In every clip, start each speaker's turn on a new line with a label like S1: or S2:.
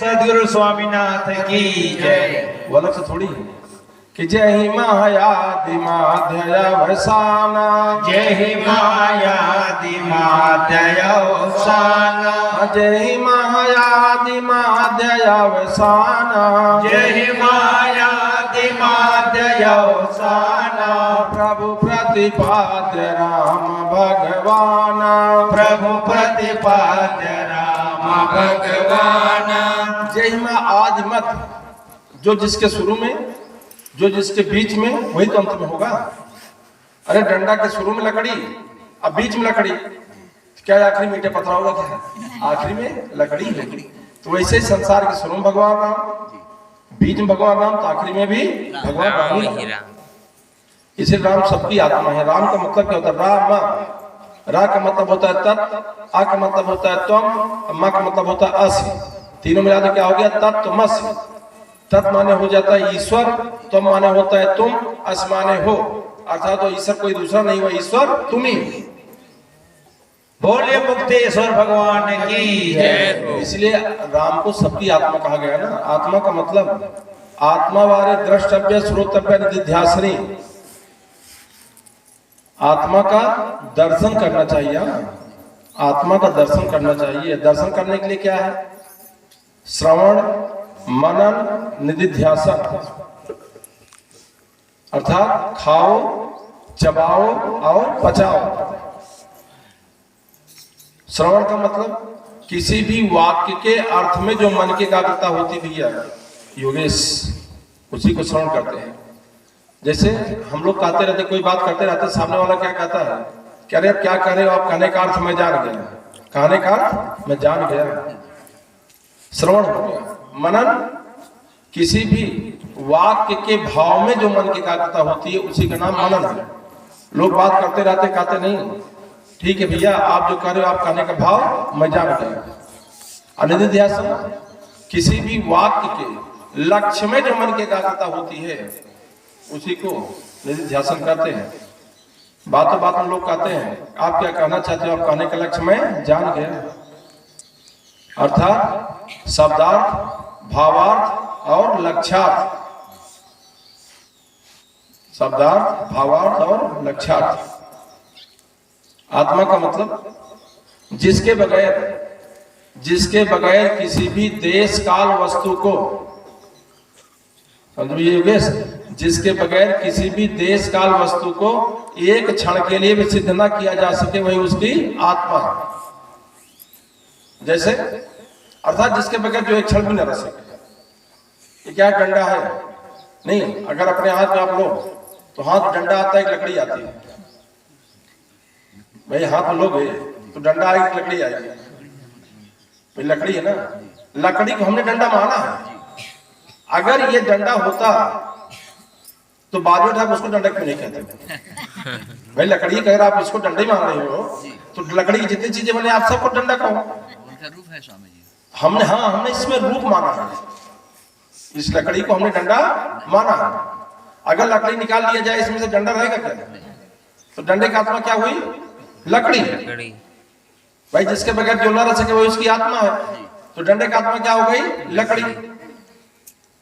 S1: सद्गुरु स्वामीनाथ की जय।
S2: वो अलग से थोड़ी कि जय ही मायादिमाध्यवसाना,
S1: जय ही मायादिमाध्यवसाना,
S2: जय ही मायादिमाध्यवसाना,
S1: जय ही मायादिमाध्यवसाना।
S2: प्रभु प्रतिपाद्य राम भगवान,
S1: प्रभु प्रतिपाद्य राम भगवान।
S2: जय मां आदि मत, जो जिसके शुरू में, जो जिसके बीच में, वही तो अंत में होगा। अरे डंडा के शुरू में लकड़ी, अब बीच में लकड़ी, क्या आखिरी में ईंटें पत्थर होगा? क्या आखिरी में लकड़ी लकड़ी। तो वैसे ही संसार के शुरू में भगवान राम, बीच में भगवान राम, तो आखिरी में भी भगवान राम ही राम। इसे राम सबकी आत्मा है। राम का मतलब क्या होता है? राम, रा का मतलब होता है तत्, आ का मतलब होता है त्वम, मा का मतलब होता है असि। तीनों मिला तो क्या हो गया? तत्त्वमसि। तत् माने हो जाता है ईश्वर, त्वम माने होता है तुम, अस माने हो, अर्थात तो ईश्वर कोई दूसरा नहीं हुआ, ईश्वर तुम ही।
S1: बोलिए मुक्तेश्वर भगवान की जय।
S2: इसलिए राम को सबकी आत्मा कहा गया ना। आत्मा का मतलब आत्मा वाले द्रष्टव्य श्रोतव्य निधिध्यासनी, आत्मा का दर्शन करना चाहिए। आत्मा का दर्शन करना चाहिए। दर्शन करने के लिए क्या है? श्रवण, मनन, निधिध्यासन, अर्थात खाओ, चबाओ और पचाओ। श्रवण का मतलब किसी भी वाक्य के अर्थ में जो मन की एकाग्रता होती भैया योगेश, उसी को श्रवण करते हैं। जैसे हम लोग कहते रहते, कोई बात करते रहते, सामने वाला क्या कहता है, कह रहे क्या कह रहे हो आप? कहने का अर्थ मैं जान गया, कहने का अर्थ मैं जान गया, श्रवण हो गया। मनन, किसी भी वाक्य के भाव में जो मन की एकाग्रता होती है उसी का नाम मनन है। लोग बात करते रहते, कहते नहीं, ठीक है भैया आप जो कह रहे हो, आप कहने का भाव मैं जान गया। निधिध्यासन, किसी भी वाक्य के लक्ष्य में जो मन की एकाग्रता होती है उसी को निधिध्यासन कहते हैं। बातों बात में लोग कहते हैं आप क्या कहना चाहते हो? आप कहने का लक्ष्य में जान गया, अर्थात शब्दार्थ, भावार्थ और लक्ष्यार्थ। शब्दार्थ, भावार्थ और लक्ष्यार्थ। आत्मा का मतलब जिसके बगैर किसी भी देश काल वस्तु को, योगेश, जिसके बगैर किसी भी देश काल वस्तु को एक क्षण के लिए भी सिद्ध न किया जा सके, वही उसकी आत्मा है। जैसे अर्थात जिसके बगैर जो एक क्षण भी न रह सके। ये क्या डंडा है? नहीं, अगर अपने हाथ में आप लो तो हाथ डंडा आता है, एक लकड़ी आती है। भाई हाथ में लोगे तो डंडा आएगी, लकड़ी आएगी। भाई लकड़ी है ना, लकड़ी को हमने डंडा माना है। अगर ये डंडा होता तो बाजू उठा उसको डंडा क्यों नहीं कहते? भाई लकड़ी कह रहा आप इसको डंडा ही मान रहे हो, तो लकड़ी की जितनी चीजें बने आप सबको डंडा कहो।
S3: उनका रूप है स्वामी जी।
S2: हमने इसमें रूप माना है, इस लकड़ी को हमने डंडा माना है। अगर लकड़ी निकाल लिया जाए इसमें से डंडा रहेगा क्या? तो डंडे की आत्मा क्या हुई? लकड़ी। भाई जिसके बगैर जो न रह सके वही उसकी आत्मा है, तो डंडे की आत्मा क्या हो गई? लकड़ी।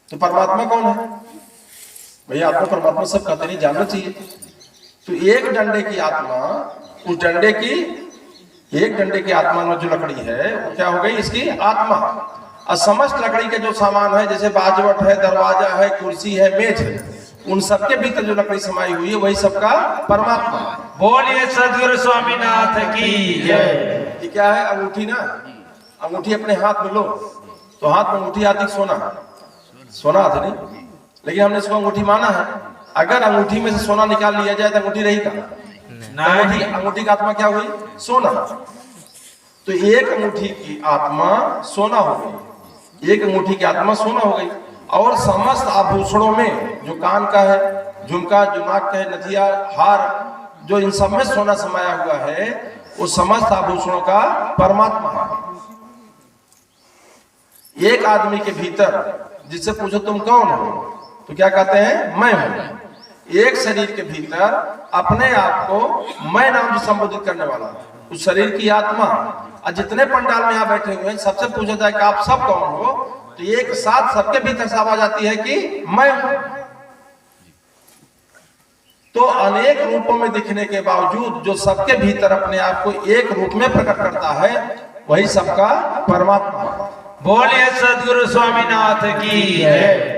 S2: तो परमात्मा कौन है? भैया आत्मा परमात्मा सब कहते नहीं, जानना चाहिए। तो एक डंडे की आत्मा, उस डंडे की, एक डंडे की आत्मा में जो लकड़ी है वो क्या हो गई? इसकी आत्मा। और समस्त लकड़ी के जो सामान है, जैसे बाजवट है, दरवाजा है, कुर्सी है, मेज है, उन सबके भीतर जो लकड़ी समाई हुई है वही सबका परमात्मा।
S1: बोलिए सद्गुरु स्वामीनाथ की जय।
S2: ये क्या है? अंगूठी ना, अंगूठी अपने हाथ में लो तो हाथ में अंगूठी आती, सोना आती नहीं, लेकिन हमने इसको अंगूठी माना है। अगर अंगूठी में से सोना निकाल लिया जाए तो अंगूठी रहेगा? अंगूठी का आत्मा क्या हुई? सोना। तो एक अंगूठी की आत्मा सोना हो गई, एक अंगूठी की आत्मा सोना हो गई। और समस्त आभूषणों में, जो कान का है, झुमका, जो नाक का है, नथिया, हार, जो इन सब में सोना समाया हुआ है, वो समस्त आभूषणों का परमात्मा है। एक आदमी के भीतर जिससे पूछो तुम कौन हो, तो क्या कहते हैं? मैं हूं। एक शरीर के भीतर अपने आप को मैं नाम से संबोधित करने वाला, उस शरीर की आत्मा। और जितने पंडाल में यहाँ बैठे हुए हैं सबसे पूछा जाए कि आप सब कौन हो, तो तो एक साथ सबके भीतर से आवाज आती है कि मैं हूं। तो अनेक रूपों में दिखने के बावजूद जो सबके भीतर अपने आप को एक रूप में प्रकट करता है वही सबका परमात्मा है।
S1: बोलिए सदगुरु स्वामीनाथ की जय।